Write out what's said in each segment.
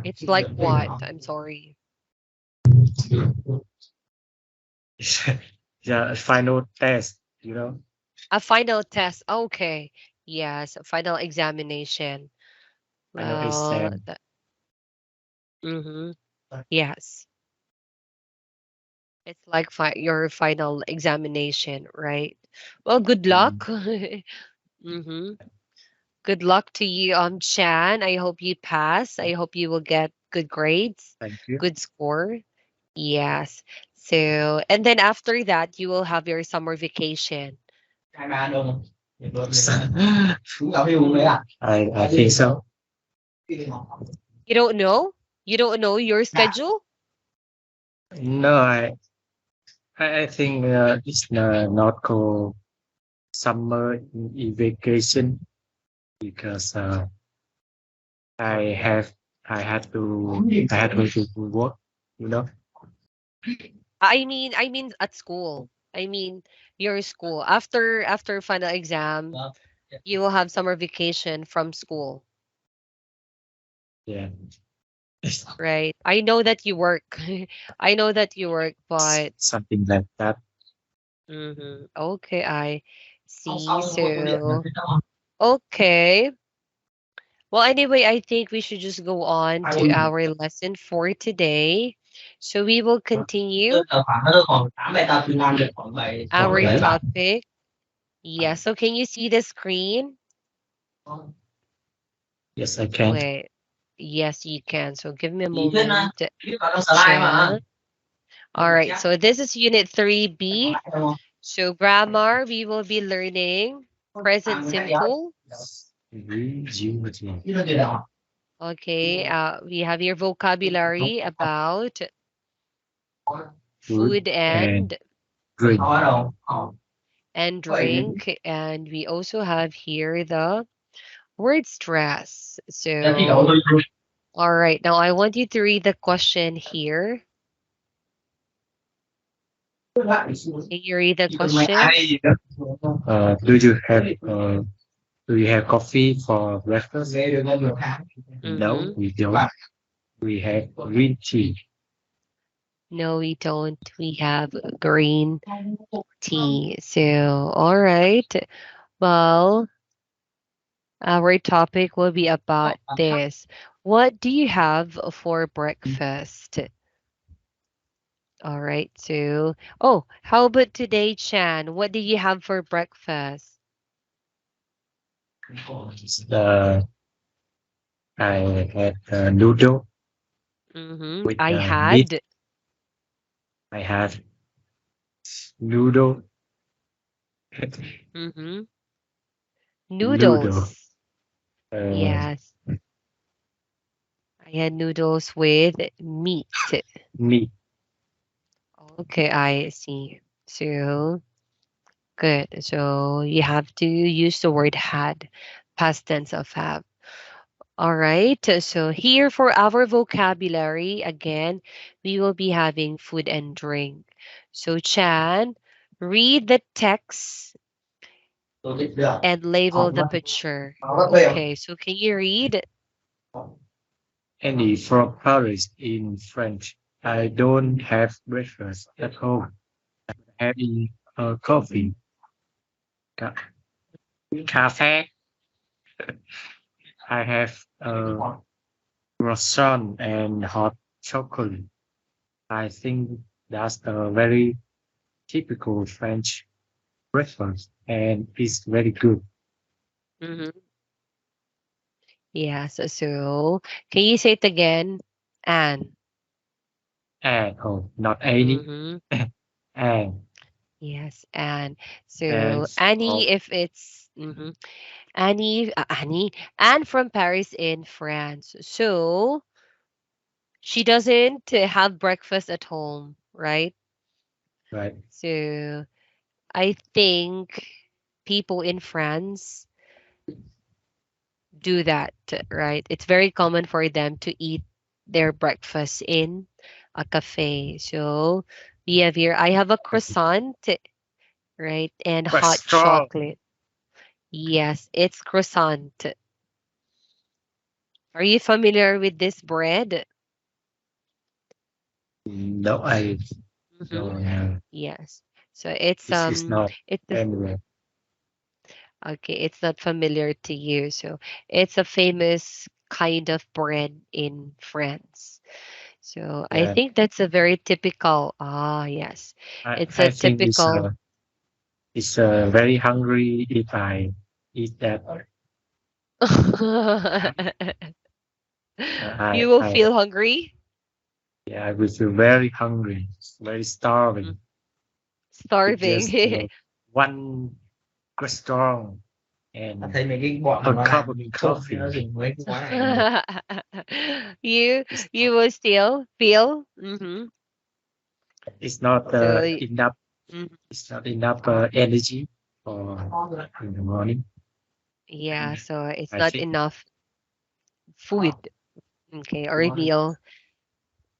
It's like what? I'm sorry. Yeah, final test, you know, A final test. Okay. Yes, a final examination. final Well, exam. mm-hmm. Yes. It's like your final examination, right? Well, good luck. Mm, hmm Good luck to you, Chan. I hope you pass. I hope you will get good grades, thank you. good score. Yes. So, and then after that, you will have your summer vacation. I think so. You don't know? You don't know your schedule? No, I think it's not called summer vacation because I have I had to work, you know. I mean at school. I mean your school. After final exam, you will have summer vacation from school, Yeah, right? I know that you work. I know that you work, but something like that. okay, I see. So, okay. Well, anyway, I think we should just go on to our lesson for today. So we will continue our Okay. topic. Yeah, so can you see the screen? Yes, I can. Wait. Yes, you can. So give me a moment. Chat. All right. So this is unit 3B. So grammar, we will be learning present simple. Okay. We have your vocabulary about Food food and and drink. drink, and we also have here the word stress. So, all right. Now I want you to read the question here. Can you read the question? Do do you have coffee for breakfast? No, Mm-hmm. we don't. We have green tea. No, we don't. We have green tea. So, all right. Well, our topic will be about this. What do you have for breakfast? All right. So, oh, how about today, Chan? What do you have for breakfast? Uh, I had noodle with I meat. had I had noodle, mm-hmm, noodle, noodles. uh, Yes, I had noodles with meat. meat. Okay, I see. So, good. So you have to use the word had, past tense of have. All right. So here for our vocabulary, again, we will be having food and drink. So Chan, read the text and label the picture. Okay. So can you read? Andy from Paris in French. I don't have breakfast at home. Having coffee, ca- cafe. I have croissant and hot chocolate. I think that's a very typical French breakfast, and it's very good. Mm-hmm. Yes. So can you say it again? Anne. And oh, not any, Mm-hmm. and Yes, Anne. and So Annie, oh, if it's Annie, Anne from Paris in France. So she doesn't have breakfast at home, right? right, So I think people in France do that, right? It's very common for them to eat their breakfast in a cafe. So we have here, I have a croissant, right? And hot restaurant. chocolate. Yes, it's croissant. Are you familiar with this bread? No, I Mm-hmm. don't know. Yes. So it's This is not it's a, anywhere. okay, it's not familiar to you. So it's a famous kind of bread in France. So I Yeah, think that's a very typical. Ah, yes. It's a I think typical. it's very hungry if I eat that. You will I feel hungry, yeah, I will feel very hungry, very mm, starving. With starving. just one restaurant and a cup of coffee. you It's you will still feel. Mm-hmm. it's not So enough. mhm. It's not enough energy for in the morning. Yeah, so it's I not think. enough food, okay, or meal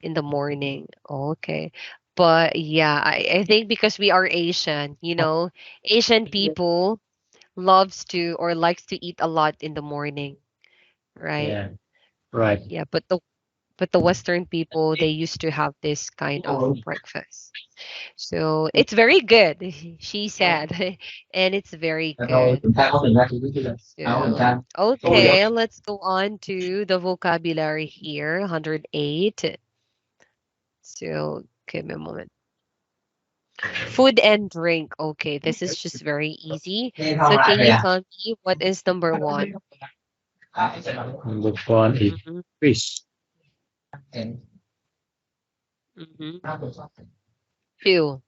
in the morning. Okay. But yeah, I think because we are Asian, Asian people loves to or likes to eat a lot in the morning, right? Yeah, right. Yeah, but the Western people they used to have this kind of breakfast. So it's very good, she said, and it's very good. So okay, let's go on to the vocabulary here, 108. So give me a moment. Food and drink. Okay, this is just very easy. So can you tell me what is number one? Number one is Mm-hmm, fish, mm-hmm. Two.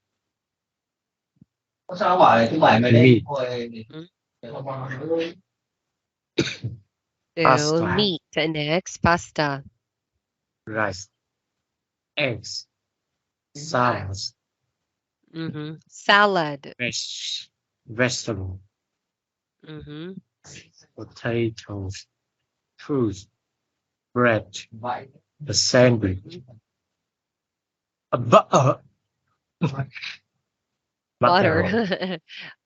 meat, Mhm. So pasta, meat. And next, pasta. rice, eggs, salad, Mm-hmm. Salad. vegetable, Mm-hmm. potatoes, fruits, bread, a sandwich, Mm-hmm. a butter, butter, Butter.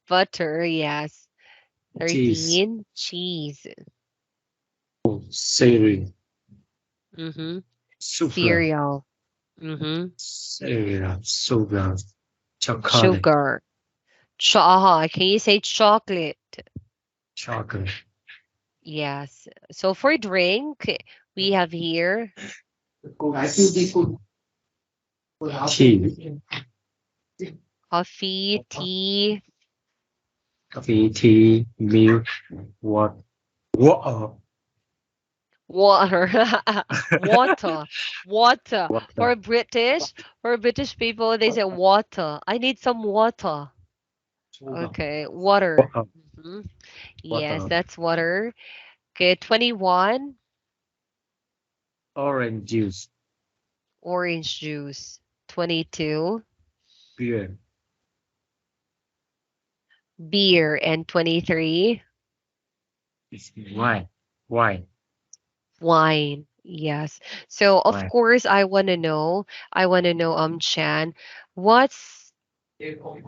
Butter, yes. cheese, 13. Cheese. cereal, Mm-hmm. sugar, Cereal. Mm-hmm. sugar, chocolate, Sugar. Can you say chocolate? chocolate, Yes. So for drink, we have here tea, coffee, tea, coffee, tea, milk, water, water, water. Water. Water. water, For British people, they say water. I need some water. Okay, water. water, hmm Yes, water, that's water. Okay, 21, orange juice, orange juice. 22, beer, beer. And 23, is wine, wine, wine. Yes. So of wine. course I want to know, Chan, what's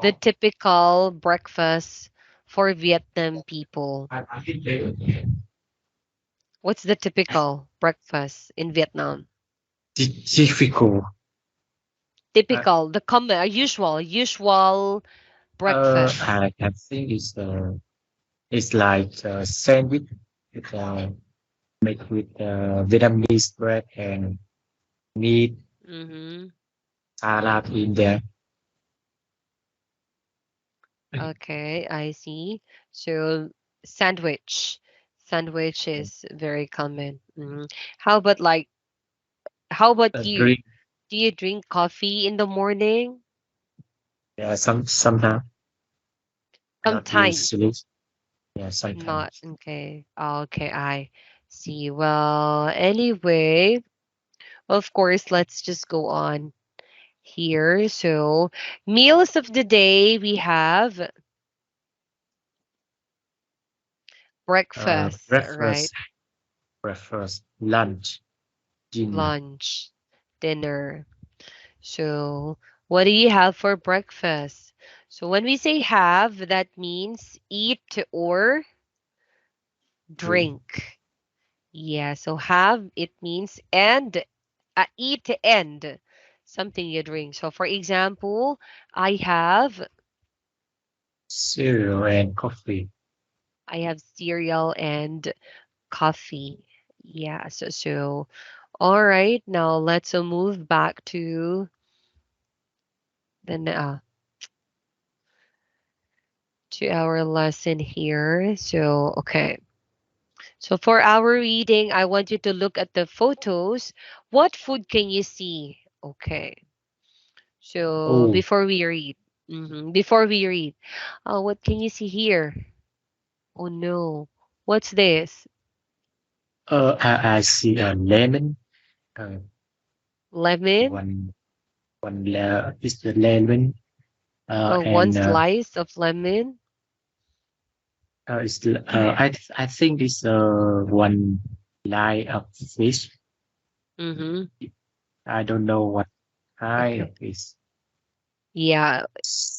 the typical breakfast for Vietnam people? What's the typical breakfast in Vietnam? Difficult. Uh, Typical, the common, usual breakfast. I think it's like sandwich with made with Vietnamese bread and meat Mm-hmm. salad in there. Okay, I see. So sandwich. Sandwich is very common. How about like how about you? Drink. Do you drink coffee in the morning? Yeah, sometimes not Sometimes. usually. Yeah, Not sometimes. okay. Okay, I see. Well, anyway, of course, let's just go on here. So, meals of the day, we have breakfast, right? Breakfast, breakfast, lunch, dinner. Lunch, dinner. So, what do you have for breakfast? So, when we say have, that means eat or Drink. drink. Yeah, so have it means end, eat and something you drink. So for example, I have cereal and coffee. cereal and coffee. Yeah, so all right, now let's move back the to our lesson here. So okay. So for our reading, I want you to look at the photos. What food can you see? Okay. So Oh, before we read, before we read, what can you see here? Oh no, what's this? I see a lemon. Uh, Lemon? one is the lemon. Oh, one And slice of lemon? I think it's one line of fish. Mm-hmm. I don't know what kind of Okay. fish. Yeah,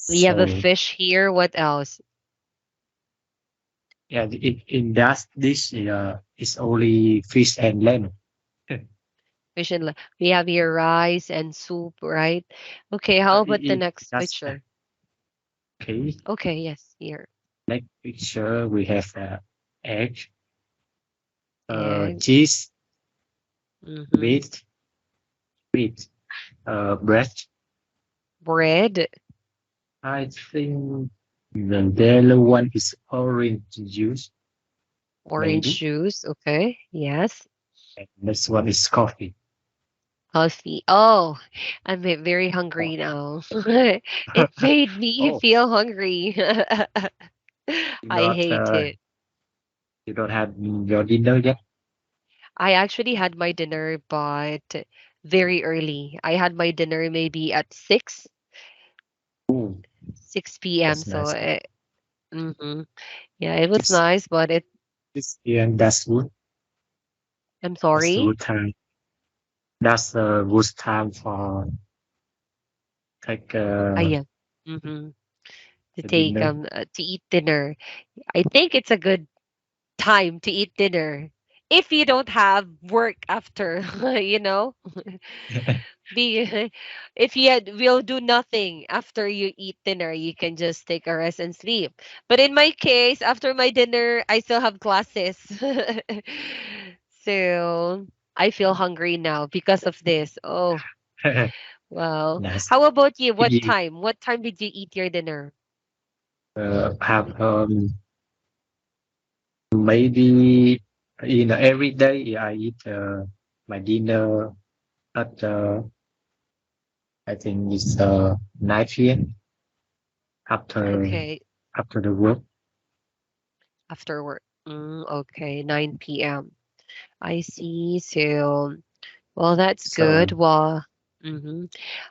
we have a So fish here. What else? yeah, in that dish, it's only fish and lemon. Fish and we have here rice and soup, right? Okay, how about the next That's picture? okay. Okay, yes, here. Next picture we have egg, Egg. cheese, Mm-hmm. meat, meat, bread. Bread. I think the yellow one is orange juice, Orange maybe. juice. Okay, yes. And this one is coffee. Coffee. Oh, very Oh, hungry now. It made me oh, feel hungry. you I not hate it. you don't have your dinner yet? I actually had my dinner, but very early. I had my dinner maybe at Oh, 6 p.m. that's So, nice. yeah, it was This nice, but this and that's good. I'm That's a sorry. good time. That's a good time for take I am. Mm-hmm. To the take dinner. to eat dinner. I think it's a good time to eat dinner if you don't have work after, you know. Be if you will do nothing after you eat dinner, you can just take a rest and sleep. But in my case, after my dinner, I still have classes. So I feel hungry now because of this. Oh, well. Nice. How about you? What Maybe time? What time did you eat your dinner? have maybe every day I eat my dinner at I think it's 9 p.m. after Okay, after the work. after work. Okay, 9 p.m. I see. So, well, that's good. So Well,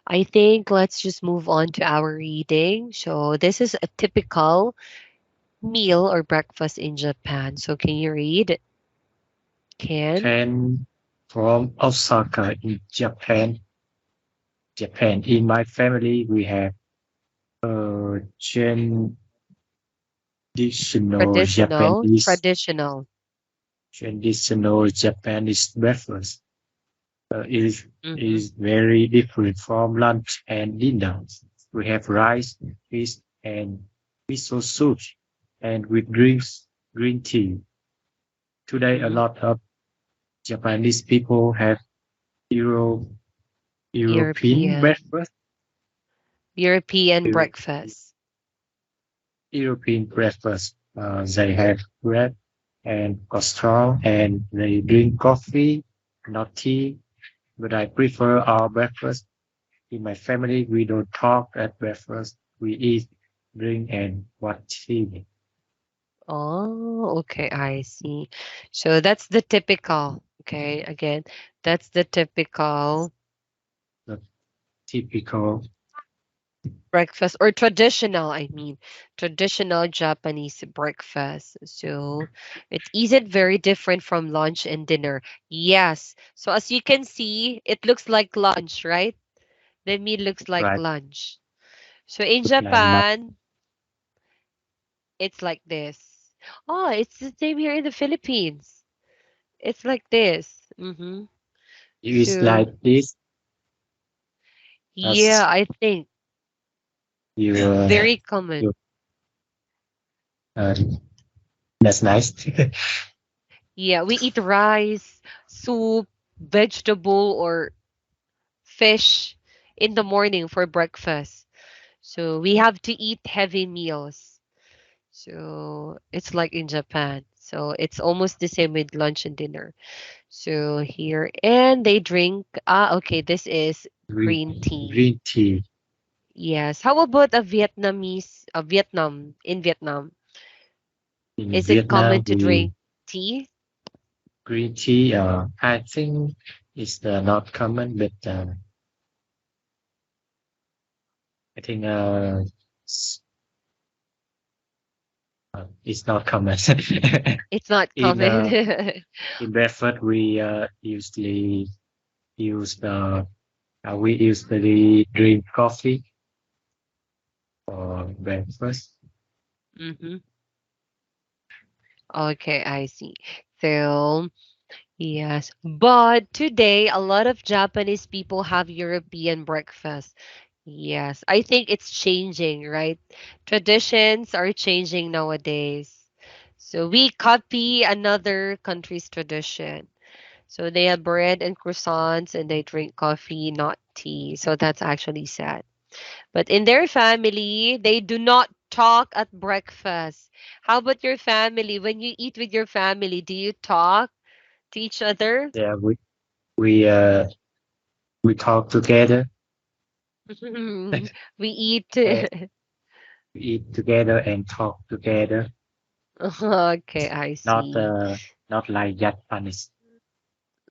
I think let's just move on to our reading. So, this is a typical meal or breakfast in Japan. So, can you read? Can? can from Osaka in Japan. Japan. In my family, we have traditional Traditional? Japanese Traditional. traditional Japanese breakfast. Is Mm-hmm. is very different from lunch and dinner. We have rice, fish, and miso soup, and with drinks, green tea. Today, a Mm-hmm. lot of Japanese people have Euro, European European. breakfast. European Eu- breakfast. European breakfast. They have bread and croissant, and they drink coffee, not tea. But I prefer our breakfast. In my family, we don't talk at breakfast. We eat, drink, and watch TV. Oh, okay, I see. So that's the typical, okay, again, that's the typical The typical. breakfast or traditional, I mean, traditional Japanese breakfast. So it isn't very different from lunch and dinner. Yes. So as you can see, it looks like lunch, right? The meal looks like Right? lunch. So in Look like lunch. Japan, it's like this. Oh, it's the same here in the Philippines. It's like this. Mm-hmm. It's So like this. yeah, As I think you, very common. you uh, that's nice. Yeah, we eat rice, soup, vegetable, or fish in the morning for breakfast. So we have to eat heavy meals. So it's like in Japan. So it's almost the same with lunch and dinner. So here, and they drink, okay, this is green, green tea. green tea Yes. How about a Vietnamese, Vietnam, in Vietnam? in Is it common Vietnam. to drink tea? Green tea. I think it's not common, but I think it's not common. It's not in common. in breakfast, we usually use the we usually drink coffee for breakfast. hmm Okay, I see. So, yes. But today, a lot of Japanese people have European breakfast. Yes, I think it's changing, right? Traditions are changing nowadays. So we copy another country's tradition. So they have bread and croissants and they drink coffee, not tea. So that's actually sad. But in their family, they do not talk at breakfast. How about your family? When you eat with your family, do you talk to each other? Yeah, we uh we talk together. We eat. and we eat together and talk together. Okay, I Not see. not like Japanese.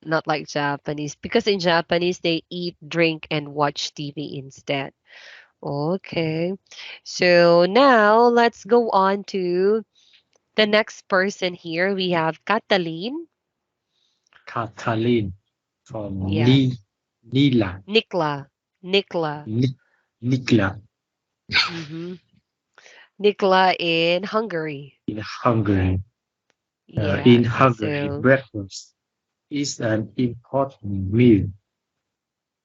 Not like Japanese. Because in Japanese, they eat, drink, and watch TV instead. Okay. So now let's go on to the next person here. We have Katalin. Katalin from Yes. Nila, Nikla. Nikla. Nikla Mm-hmm. Nikla in Hungary. in Hungary. In Yes. Hungary, So, breakfast is an important meal.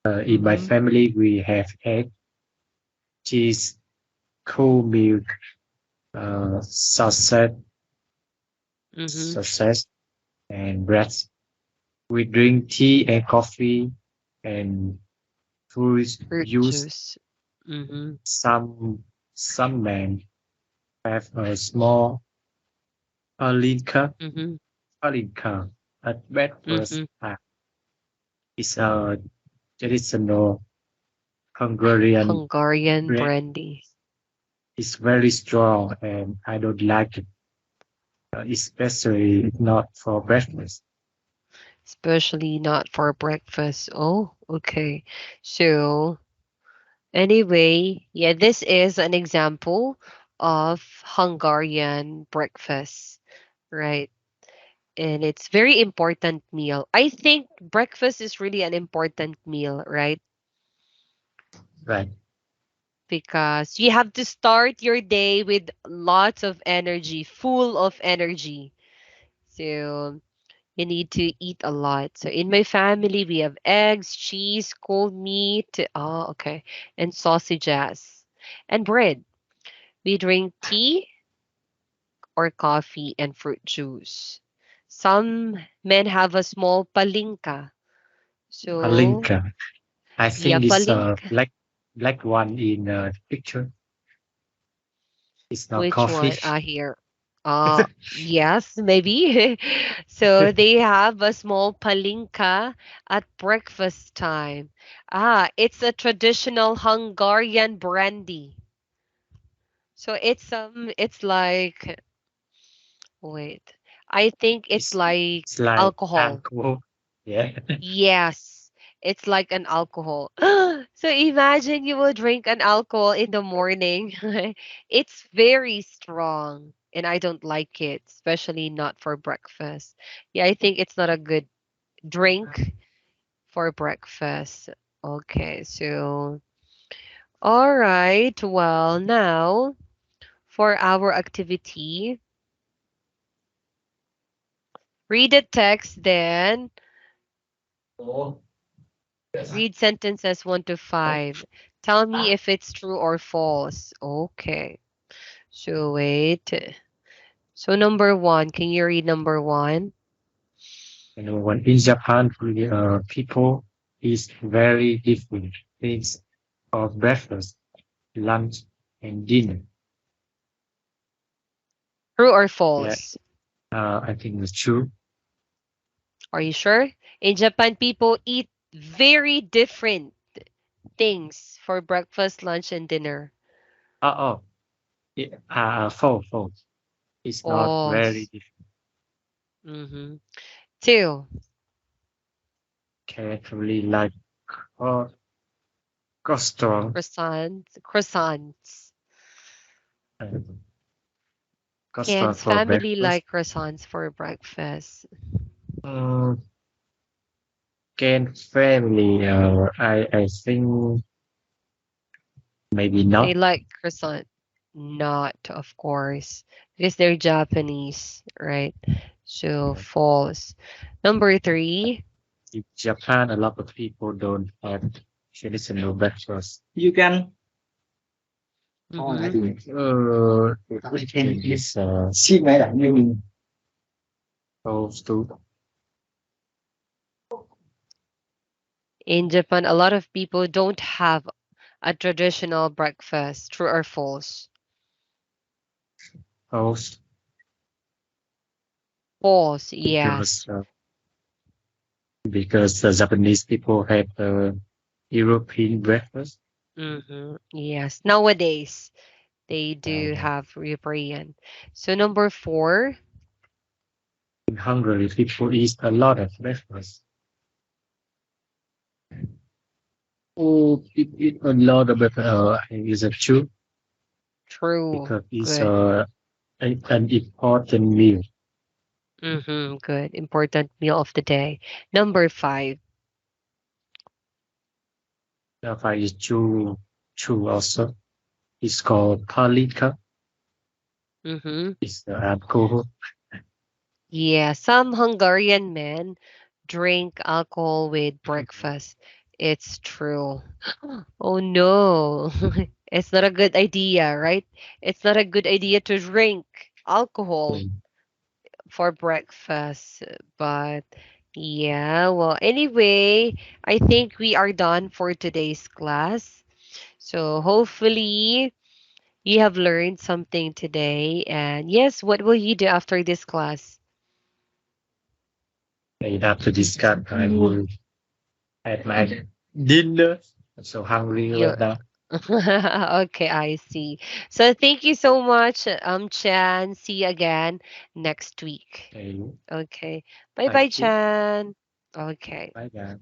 In my mm-hmm. family, we have egg, cheese, cold milk, Mm-hmm. sausage, and bread. We drink tea and coffee and fruit Fruit juice. juice. Mm-hmm. Some men have a small palinka, Mm-hmm. palinka at breakfast Mm-hmm. time. It's a traditional Hungarian Hungarian bread. brandy. It's very strong and I don't like it, especially not for breakfast. Especially not for breakfast. Oh, okay. So, anyway, yeah, this is an example of Hungarian breakfast, right? And it's very important meal. I think breakfast is really an important meal, right? Right, Because you have to start your day with lots of energy, full of energy. So you need to eat a lot. So in my family, we have eggs, cheese, cold meat, okay, and sausages, and bread. We drink tea or coffee and fruit juice. Some men have a small palinka. So, palinka. I yeah, think it's a palinka. black one in the picture. It's not Which coffee. one? Here. Yes, maybe. So they have a small palinka at breakfast time. It's a traditional Hungarian brandy. So it's like, wait. I think it's It's like it's like alcohol. alcohol. Yeah. Yes, it's like an alcohol. So imagine you will drink an alcohol in the morning. It's very strong, and I don't like it, especially not for breakfast. Yeah, I think it's not a good drink for breakfast. Okay, so all right. Well, now for our activity, Read the text, then read sentences 1 to 5. Tell me if it's true or false. Okay. So wait. So number one, can you read number one? when in Japan, people eat very different things for breakfast, lunch, and dinner. True or Yeah, false? I think it's true. Are you sure? In Japan, people eat very different things for breakfast, lunch, and dinner. Oh, false. It's not very False. different. Mm-hmm. Two, Carefully like uh, strong, croissants. Croissants. uh, Can for family breakfast. like croissants for breakfast? Mm, can family? I think maybe They not. like croissant. Not, of course, because they're Japanese, right? So Uh, false. Number three. in Japan, a lot of people don't have traditional breakfast. You can. Mm-hmm. It's suy nghĩ lại như mình close to In Japan, a lot of people don't have a traditional breakfast. True or false? close False, because yes. the Japanese people have European breakfast. Yes. Nowadays, they do Uh, have European. So number four, in Hungary, people eat a lot of breakfast. Oh, it a lot of breakfast. Is it true? true. Because it's Good. an important meal. Good. Important meal of the day. Number five. If I is true also. It's called palika. Mm-hmm. It's the alcohol. Yeah, some Hungarian men drink alcohol with breakfast. It's true. Oh no. It's not a good idea, right? It's not a good idea to drink alcohol for breakfast. But yeah, well, anyway, I think we are done for today's class. So hopefully you have learned something today. And yes, what will you do after this class? And after this cut, I will have my dinner. I'm so hungry You right now. okay, I see. So thank you so much, Chan. See you again next week. Okay. Okay. Bye bye, Thank you. Chan. Okay. Bye, guys.